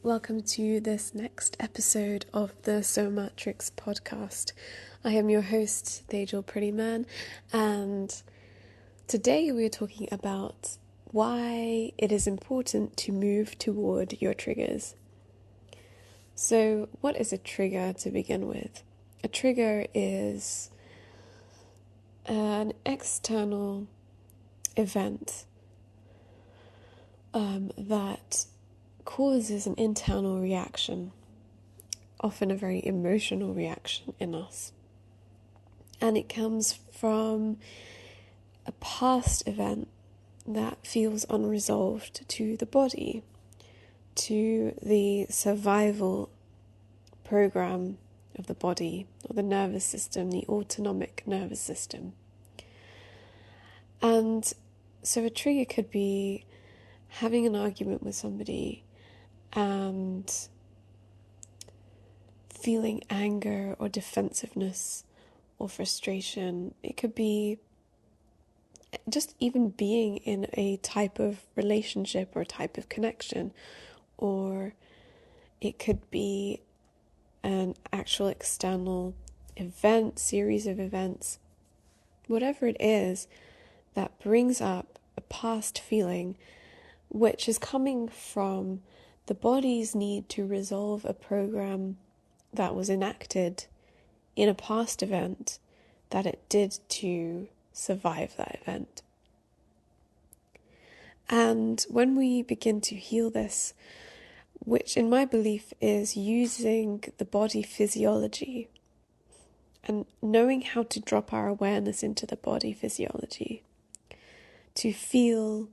Welcome to this next episode of the SoMaTrix podcast. I am your host, Tejal Pretty Man, and today we are talking about why it is important to move toward your triggers. So, what is a trigger to begin with? A trigger is an external event that causes an internal reaction, often a very emotional reaction in us. And it comes from a past event that feels unresolved to the body, to the survival program of the body, or the nervous system, the autonomic nervous system. And so a trigger could be having an argument with somebody and feeling anger or defensiveness or frustration. It could be just even being in a type of relationship or type of connection, or it could be an actual external event, series of events, whatever it is that brings up a past feeling which is coming from the body's need to resolve a program that was enacted in a past event that it did to survive that event. And when we begin to heal this, which in my belief is using the body physiology and knowing how to drop our awareness into the body physiology, to feel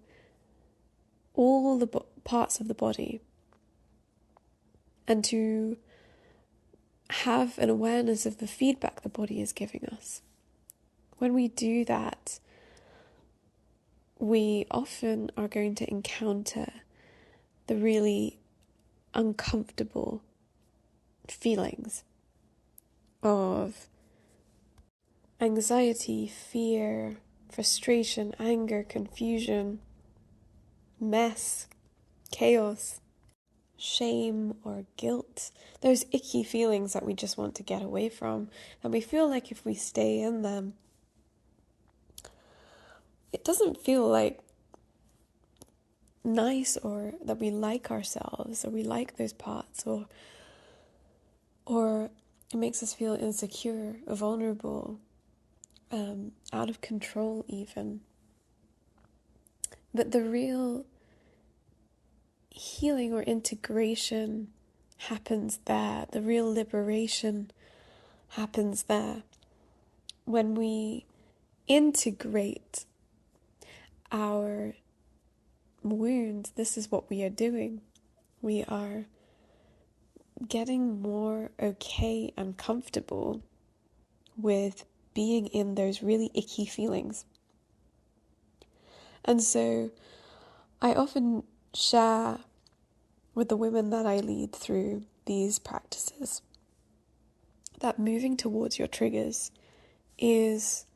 all the parts of the body, and to have an awareness of the feedback the body is giving us. When we do that, we often are going to encounter the really uncomfortable feelings of anxiety, fear, frustration, anger, confusion, mess, chaos, shame or guilt, those icky feelings that we just want to get away from, and we feel like if we stay in them, it doesn't feel like nice, or that we like ourselves, or we like those parts, or it makes us feel insecure, vulnerable, out of control even. But the real healing or integration happens there. The real liberation happens there. When we integrate our wounds, this is what we are doing. We are getting more okay and comfortable with being in those really icky feelings. And so I often share with the women that I lead through these practices that moving towards your triggers is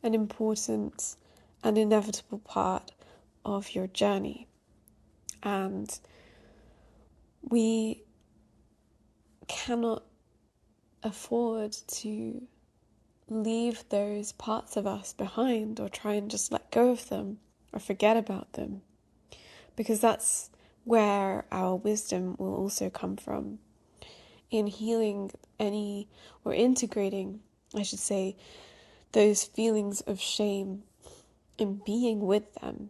an important and inevitable part of your journey. And we cannot afford to leave those parts of us behind, or try and just let go of them or forget about them, because that's where our wisdom will also come from. In healing or integrating, I should say, those feelings of shame and being with them.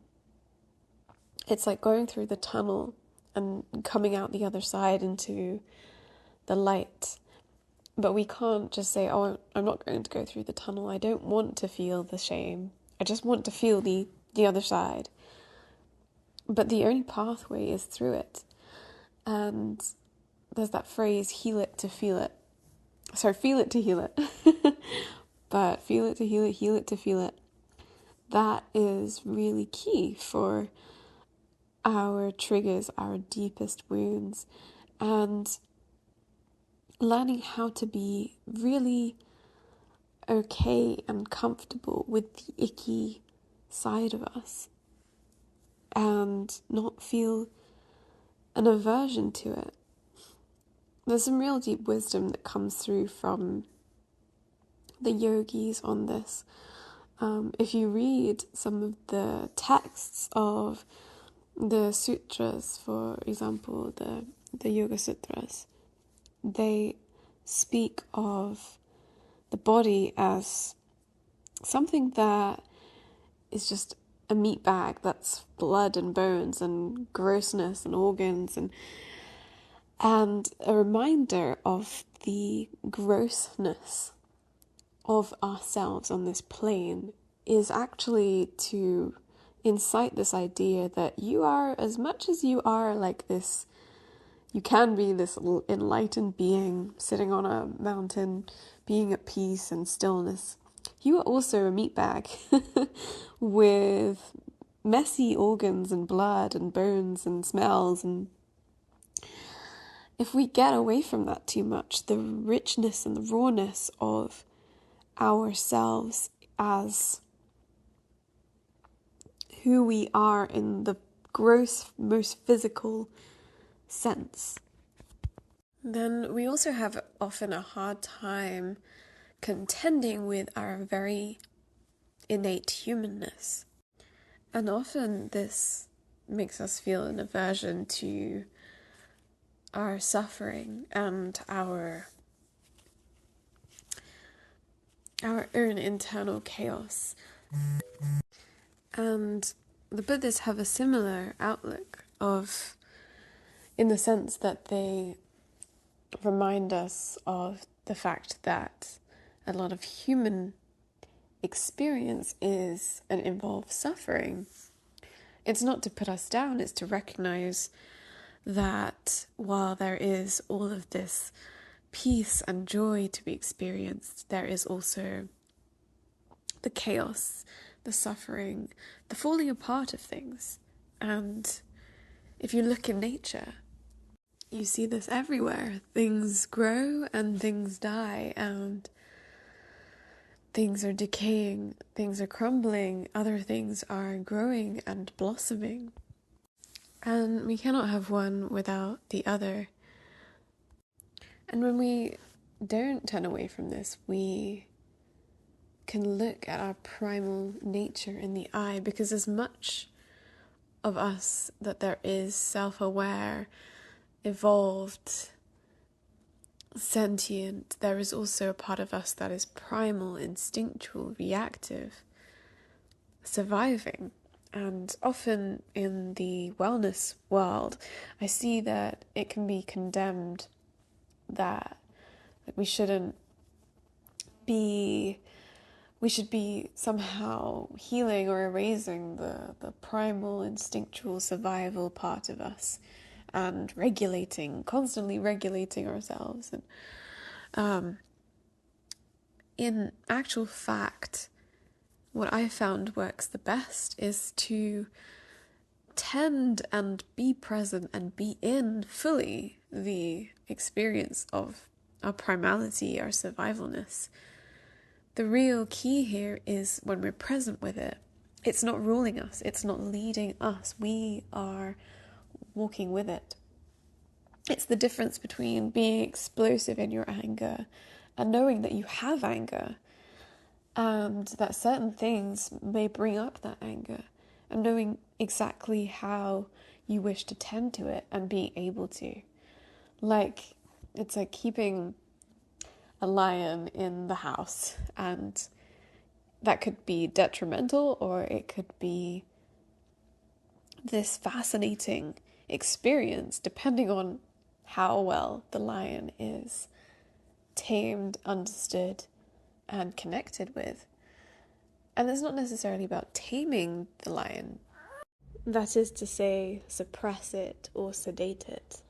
It's like going through the tunnel and coming out the other side into the light. But we can't just say, oh, I'm not going to go through the tunnel. I don't want to feel the shame. I just want to feel the other side. But the only pathway is through it. And there's that phrase, heal it to feel it. Sorry, feel it to heal it. But feel it to heal it to feel it. That is really key for our triggers, our deepest wounds, and learning how to be really okay and comfortable with the icky side of us and not feel an aversion to it, there's some real deep wisdom that comes through from the yogis on this. If you read some of the texts of the sutras, for example, the Yoga Sutras, they speak of the body as something that is just a meat bag that's blood and bones and grossness and organs and a reminder of the grossness of ourselves on this plane is actually to incite this idea that you are, as much as you are like this, you can be this enlightened being sitting on a mountain, being at peace and stillness. You are also a meat bag with messy organs and blood and bones and smells. And if we get away from that too much, the richness and the rawness of ourselves as who we are in the gross, most physical sense, then we also have often a hard time contending with our very innate humanness. And often this makes us feel an aversion to our suffering and our own internal chaos. And the Buddhists have a similar outlook in the sense that they remind us of the fact that a lot of human experience is and involves suffering. It's not to put us down, it's to recognize that while there is all of this peace and joy to be experienced, there is also the chaos, the suffering, the falling apart of things. And if you look in nature, you see this everywhere. Things grow and things die, and things are decaying, things are crumbling, other things are growing and blossoming. And we cannot have one without the other. And when we don't turn away from this, we can look at our primal nature in the eye, because as much of us that there is self-aware, evolved, sentient, there is also a part of us that is primal, instinctual, reactive, surviving. And often in the wellness world, I see that it can be condemned that we should be somehow healing or erasing the primal, instinctual, survival part of us and constantly regulating ourselves. And in actual fact, what I found works the best is to tend and be present and be in fully the experience of our primality, our survivalness. The real key here is when we're present with it. It's not ruling us, it's not leading us, we are walking with it. It's the difference between being explosive in your anger and knowing that you have anger, and that certain things may bring up that anger, and knowing exactly how you wish to tend to it and being able to. It's like keeping a lion in the house, and that could be detrimental, or it could be this fascinating experience depending on how well the lion is tamed, understood, and connected with. And it's not necessarily about taming the lion, that is to say, suppress it or sedate it.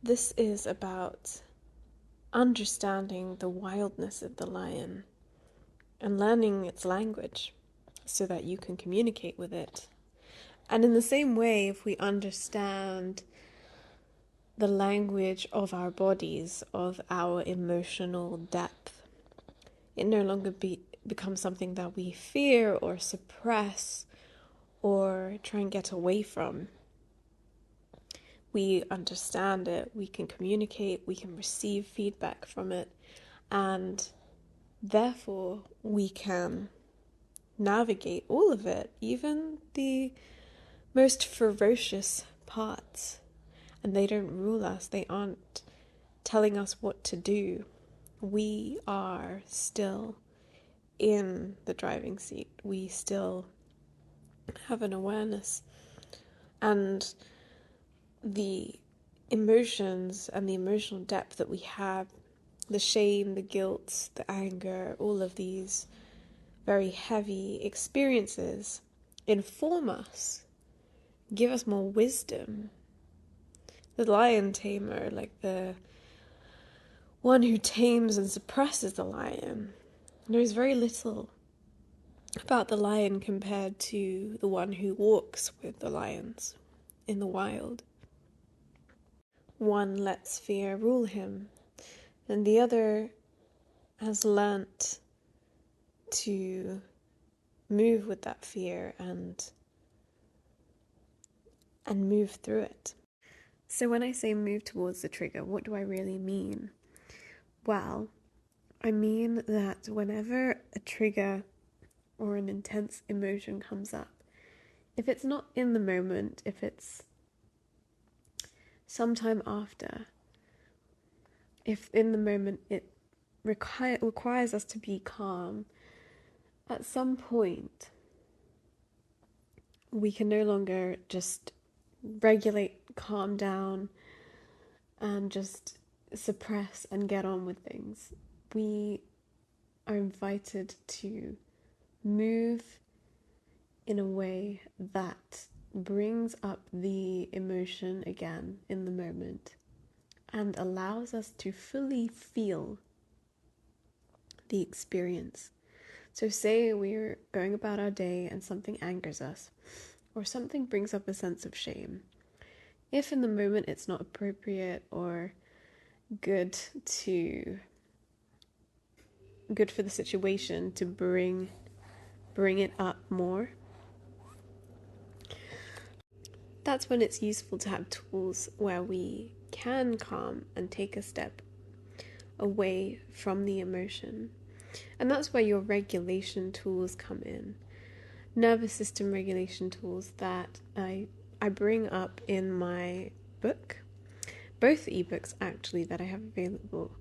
This is about understanding the wildness of the lion and learning its language so that you can communicate with it. And in the same way, if we understand the language of our bodies, of our emotional depth, it no longer becomes something that we fear or suppress or try and get away from. we understand it, we can communicate, we can receive feedback from it, and therefore we can navigate all of it, even the most ferocious parts. And they don't rule us, they aren't telling us what to do. We are still in the driving seat. We still have an awareness. And the emotions and the emotional depth that we have, the shame, the guilt, the anger, all of these very heavy experiences inform us, give us more wisdom. The lion tamer, like the one who tames and suppresses the lion, knows very little about the lion compared to the one who walks with the lions in the wild. One lets fear rule him, and the other has learnt to move with that fear and move through it. So when I say move towards the trigger, what do I really mean? Well, I mean that whenever a trigger or an intense emotion comes up, if it's not in the moment, if it's sometime after, if in the moment it requires us to be calm, at some point we can no longer just regulate, calm down, and just suppress and get on with things. We are invited to move in a way that brings up the emotion again in the moment and allows us to fully feel the experience. So say we're going about our day and something angers us, or something brings up a sense of shame. If in the moment it's not appropriate or good for the situation to bring it up more, that's when it's useful to have tools where we can calm and take a step away from the emotion. And that's where your regulation tools come in. Nervous system regulation tools that I bring up in my book, both ebooks actually that I have available.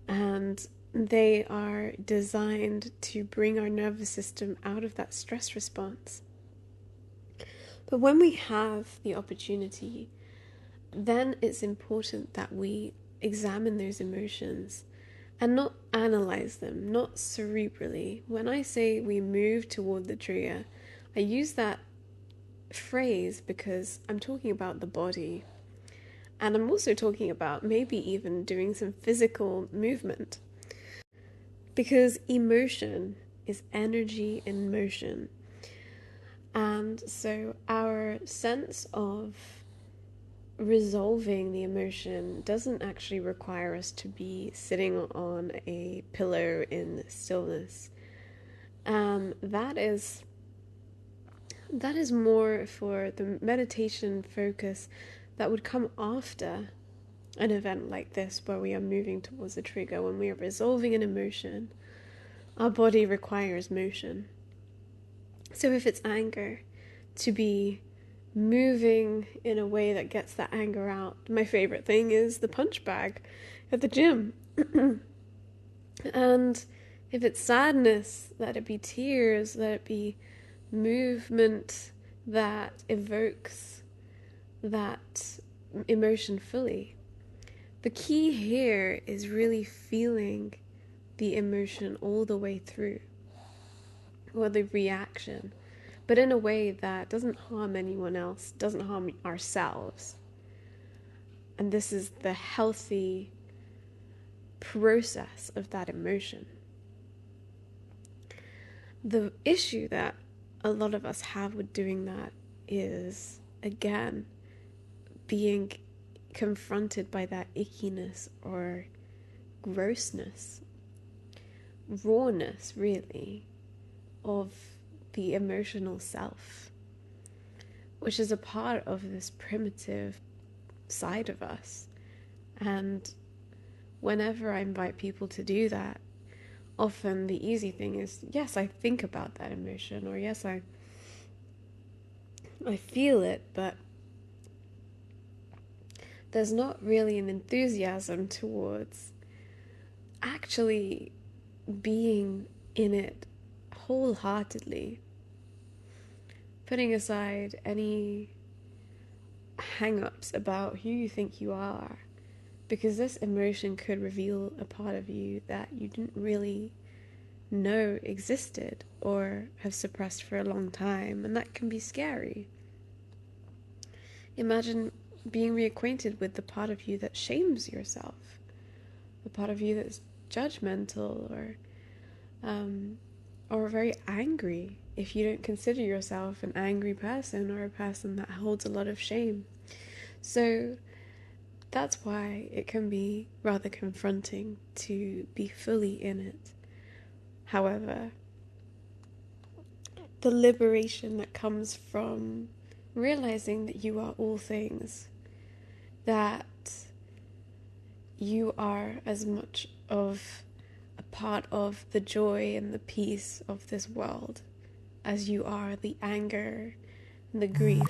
And they are designed to bring our nervous system out of that stress response. But when we have the opportunity, then it's important that we examine those emotions and not analyze them, not cerebrally. When I say we move toward the trigger, I use that phrase because I'm talking about the body. And I'm also talking about maybe even doing some physical movement. Because emotion is energy in motion. And so our sense of resolving the emotion doesn't actually require us to be sitting on a pillow in stillness. That is more for the meditation focus that would come after an event like this, where we are moving towards the trigger. When we are resolving an emotion, our body requires motion. So if it's anger, to be moving in a way that gets that anger out. My favorite thing is the punch bag at the gym. And if it's sadness, let it be tears, let it be movement that evokes that emotion fully. The key here is really feeling the emotion all the way through, or the reaction, but in a way that doesn't harm anyone else, doesn't harm ourselves. And this is the healthy process of that emotion. The issue that a lot of us have with doing that is, again, being confronted by that ickiness or grossness, rawness, really, of the emotional self, which is a part of this primitive side of us. And whenever I invite people to do that, often the easy thing is, yes, I think about that emotion, or yes, I feel it, but there's not really an enthusiasm towards actually being in it wholeheartedly, putting aside any hang-ups about who you think you are, because this emotion could reveal a part of you that you didn't really know existed or have suppressed for a long time, and that can be scary. Imagine being reacquainted with the part of you that shames yourself, the part of you that's judgmental or very angry if you don't consider yourself an angry person or a person that holds a lot of shame. So that's why it can be rather confronting to be fully in it. However, the liberation that comes from realizing that you are all things, that you are as much of a part of the joy and the peace of this world as you are the anger and the grief.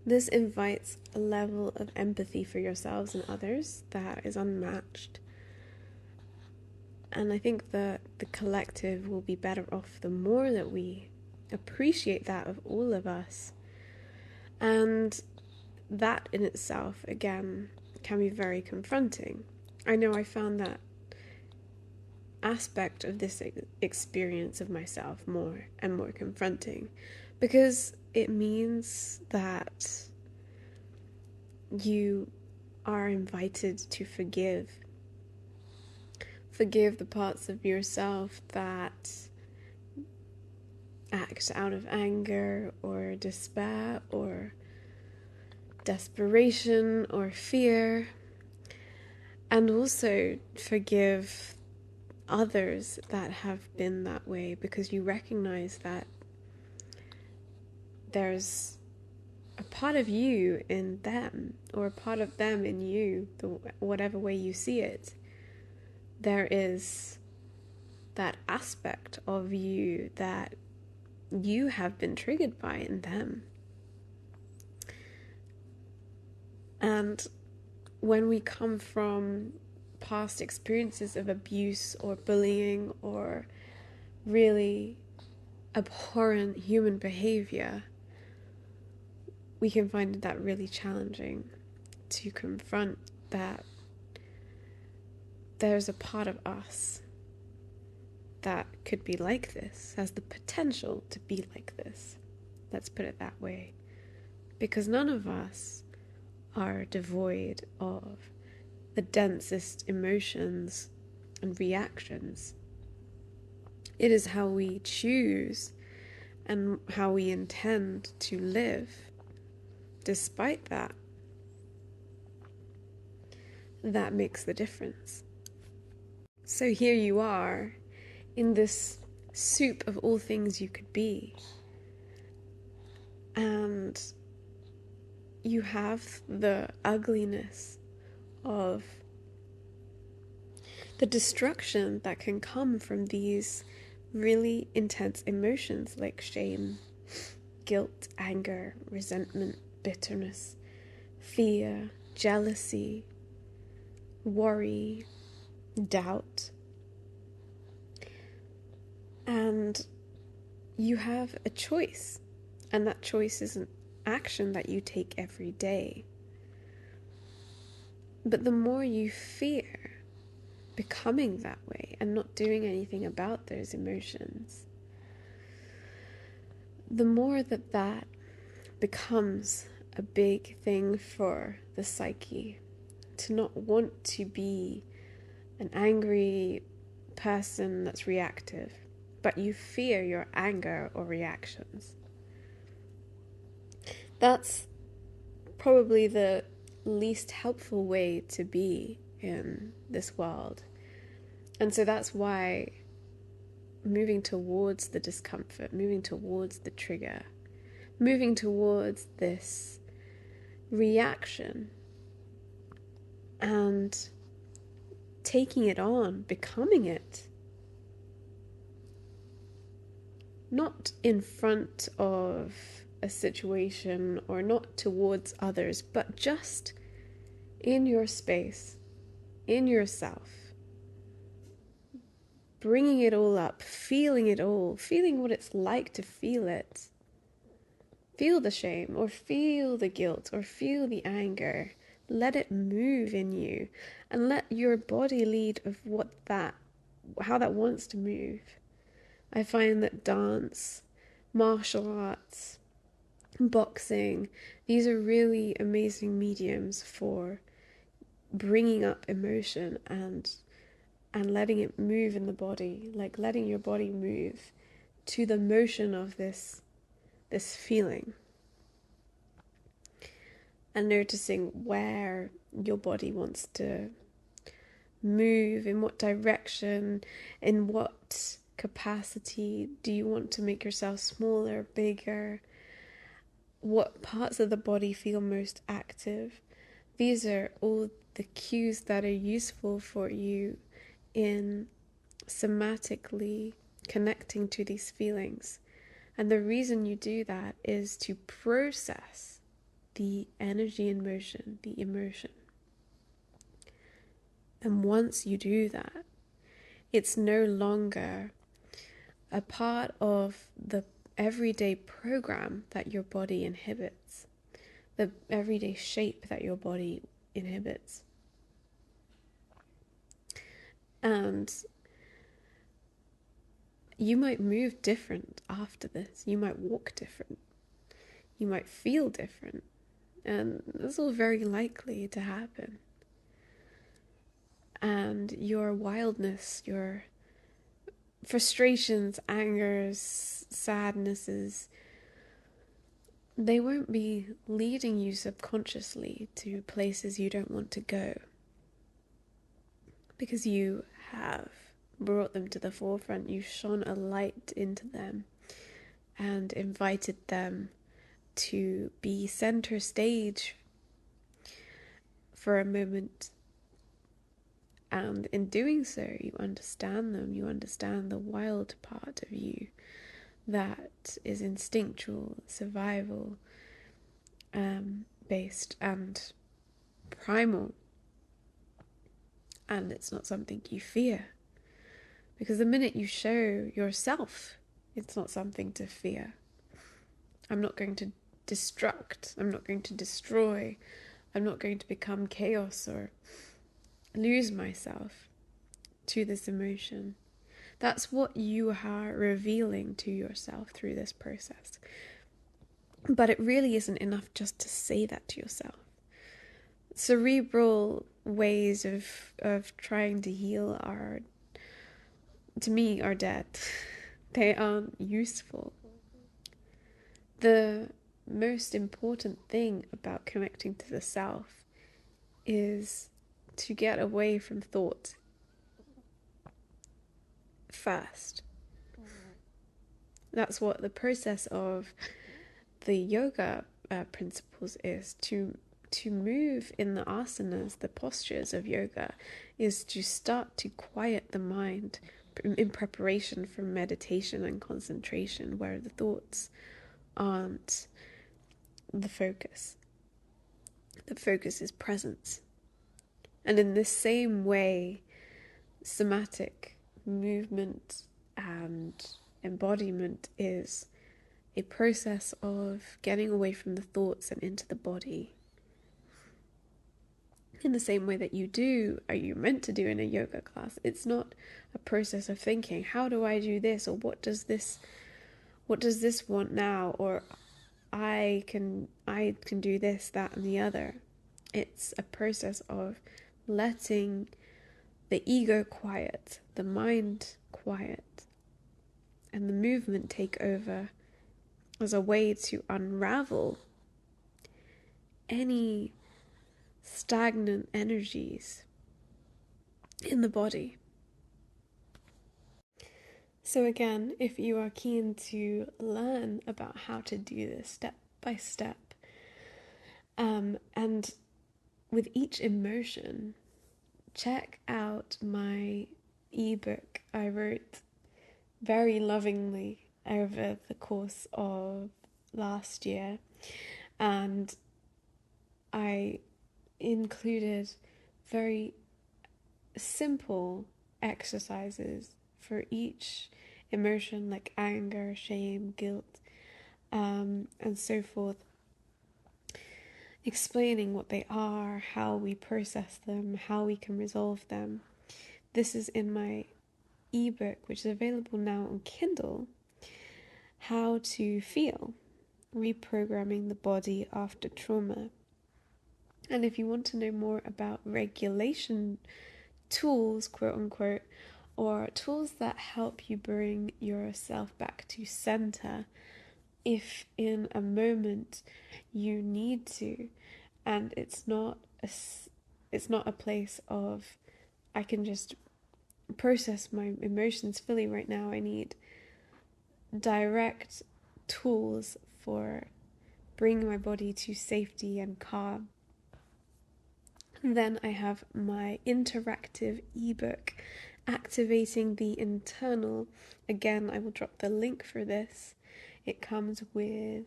This invites a level of empathy for yourselves and others that is unmatched. And I think that the collective will be better off the more that we appreciate that of all of us. And that in itself, again, can be very confronting. I know I found that aspect of this experience of myself more and more confronting, because it means that you are invited to forgive the parts of yourself that act out of anger or despair or desperation or fear, and also forgive others that have been that way, because you recognize that there's a part of you in them, or a part of them in you, whatever way you see it. There is that aspect of you that you have been triggered by in them. And when we come from past experiences of abuse or bullying or really abhorrent human behavior, we can find that really challenging to confront that there's a part of us that could be like this, has the potential to be like this. Let's put it that way. Because none of us are devoid of the densest emotions and reactions. It is how we choose and how we intend to live despite that makes the difference. So here you are in this soup of all things you could be, and you have the ugliness of the destruction that can come from these really intense emotions like shame, guilt, anger, resentment, bitterness, fear, jealousy, worry, doubt. And you have a choice, and that choice is an action that you take every day. But the more you fear becoming that way and not doing anything about those emotions, the more that becomes a big thing for the psyche, to not want to be an angry person that's reactive, but you fear your anger or reactions. That's probably the least helpful way to be in this world. And so that's why moving towards the discomfort, moving towards the trigger, moving towards this reaction and taking it on, becoming it. Not in front of a situation or not towards others, but just in your space, in yourself. Bringing it all up, feeling it all, feeling what it's like to feel it. Feel the shame, or feel the guilt, or feel the anger. Let it move in you, and let your body lead of how that wants to move. I find that dance, martial arts, boxing, these are really amazing mediums for bringing up emotion and letting it move in the body, like letting your body move to the motion of this feeling, and noticing where your body wants to move, in what direction, in what capacity. Do you want to make yourself smaller, bigger? What parts of the body feel most active? These are all the cues that are useful for you in somatically connecting to these feelings. And the reason you do that is to process the energy in motion, the emotion. And once you do that, it's no longer a part of the everyday program that your body inhibits, the everyday shape that your body inhibits. And you might move different after this. You might walk different. You might feel different. And that's all very likely to happen. And your wildness, your frustrations, angers, sadnesses, they won't be leading you subconsciously to places you don't want to go, because you have brought them to the forefront. You shone a light into them and invited them to be center stage for a moment. And in doing so, you understand them. You understand the wild part of you that is instinctual, survival based and primal. And it's not something you fear, because the minute you show yourself, it's not something to fear. I'm not going to destruct. I'm not going to destroy. I'm not going to become chaos or lose myself to this emotion. That's what you are revealing to yourself through this process. But it really isn't enough just to say that to yourself. Cerebral ways of trying to heal are, to me, are dead. They aren't useful. The most important thing about connecting to the self is to get away from thought first. That's what the process of the yoga principles is. To move in the asanas, the postures of yoga, is to start to quiet the mind in preparation for meditation and concentration, where the thoughts aren't the focus. The focus is presence. And in this same way, somatic movement and embodiment is a process of getting away from the thoughts and into the body. In the same way that are you meant to do in a yoga class. It's not a process of thinking, how do I do this, or what does this want now, or I can do this, that, and the other. It's a process of letting the ego quiet, the mind quiet, and the movement take over as a way to unravel any stagnant energies in the body. So again, if you are keen to learn about how to do this step by step, and with each emotion, check out my ebook I wrote very lovingly over the course of last year, and I included very simple exercises for each emotion, like anger, shame, guilt, and so forth, explaining what they are, how we process them, how we can resolve them. This is in my ebook, which is available now on Kindle, How to Feel, Reprogramming the Body After Trauma. And if you want to know more about regulation tools, quote unquote, or tools that help you bring yourself back to center if in a moment you need to, and it's not a place of I can just process my emotions fully right now. I need direct tools for bringing my body to safety and calm. Then I have my interactive ebook, Activating the Internal. Again, I will drop the link for this. It comes with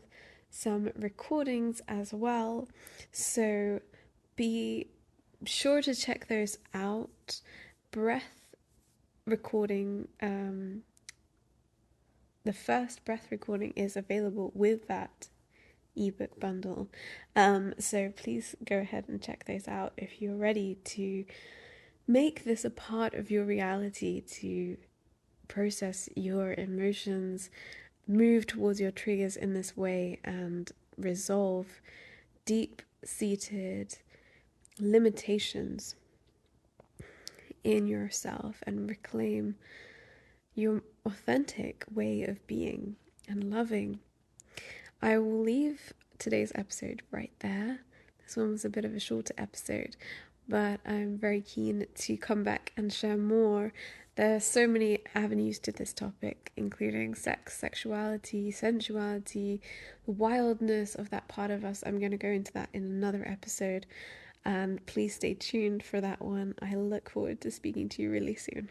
some recordings as well, so be sure to check those out. Breath recording, the first breath recording is available with that ebook bundle, so please go ahead and check those out if you're ready to make this a part of your reality, to process your emotions, move towards your triggers in this way, and resolve deep-seated limitations in yourself and reclaim your authentic way of being and loving. I will leave today's episode right there. This one was a bit of a shorter episode, but I'm very keen to come back and share more. There are so many avenues to this topic, including sex, sexuality, sensuality, the wildness of that part of us. I'm going to go into that in another episode, and please stay tuned for that one. I look forward to speaking to you really soon.